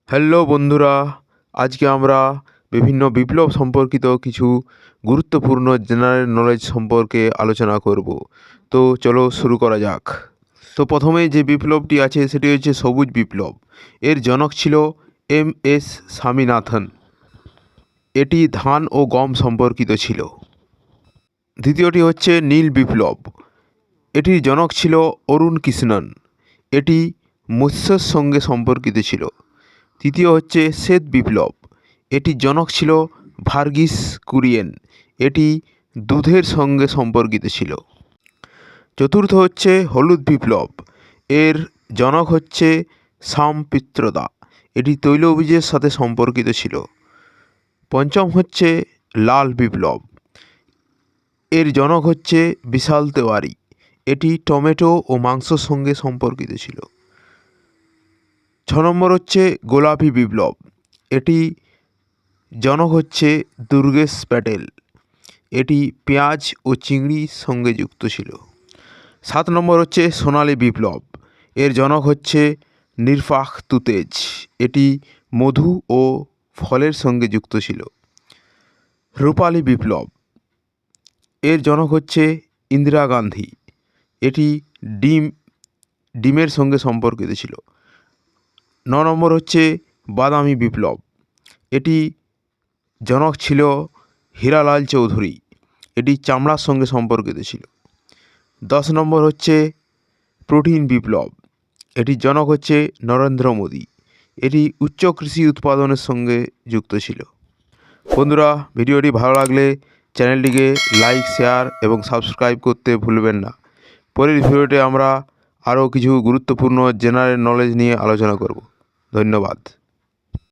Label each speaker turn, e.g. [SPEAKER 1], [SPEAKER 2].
[SPEAKER 1] Hello বন্ধুরা, আজকে আমরা বিভিন্ন বিপ্লব সম্পর্কিত কিছু গুরুত্বপূর্ণ জেনারেল নলেজ সম্পর্কে আলোচনা করব। তো চলো শুরু করা যাক। তো প্রথমেই যে বিপ্লবটি আছে সেটি হচ্ছে সবুজ বিপ্লব। এর জনক ছিল এম.এস. স্বামীনাথন। এটি ধান ও গম সম্পর্কিত ছিল। দ্বিতীয়টি হচ্ছে নীল বিপ্লব। এটির জনক ছিল অরুণ কৃষ্ণন। এটি মৎস্যের সঙ্গে সম্পর্কিত ছিল। তৃতীয় হচ্ছে শ্বেত বিপ্লব। এটির জনক ছিল ভার্গিস কুরিয়েন। এটি দুধের সঙ্গে সম্পর্কিত ছিল। চতুর্থ হচ্ছে হলুদ বিপ্লব। এর জনক হচ্ছে সামপিত্রদা। এটি তৈলবীজের সাথে সম্পর্কিত ছিল। পঞ্চম হচ্ছে লাল বিপ্লব। এর জনক হচ্ছে বিশাল তেওয়ারি। এটি টমেটো ও মাংসর সঙ্গে সম্পর্কিত ছিল। 6 নম্বর হচ্ছে গোলাপি বিপ্লব। এটি জনক হচ্ছে দুর্গেশ প্যাটেল। এটি পেঁয়াজ ও চিংড়ির সঙ্গে যুক্ত ছিল। 7 নম্বর হচ্ছে সোনালী বিপ্লব। এর জনক হচ্ছে নিরপাখ তুতেজ। এটি মধু ও ফলের সঙ্গে যুক্ত ছিল। রূপালী বিপ্লব। এর জনক হচ্ছে ইন্দিরা গান্ধী। এটি ডিমের সঙ্গে সম্পর্কিত ছিল। 9 নম্বর হচ্ছে বাদামি বিপ্লব। এটি জনক ছিল হীরালাল চৌধুরী। এটি চামড়ার সঙ্গে সম্পর্কিত ছিল। 10 নম্বর হচ্ছে প্রোটিন বিপ্লব। এটির জনক হচ্ছে নরেন্দ্র মোদী। এটি উচ্চ কৃষি উৎপাদনের সঙ্গে যুক্ত ছিল। বন্ধুরা, ভিডিওটি ভালো লাগলে চ্যানেলটিকে লাইক, শেয়ার এবং সাবস্ক্রাইব করতে ভুলবেন না। পরের ভিডিওতে আমরা আরও কিছু গুরুত্বপূর্ণ জেনারেল নলেজ নিয়ে আলোচনা করব। ধন্যবাদ।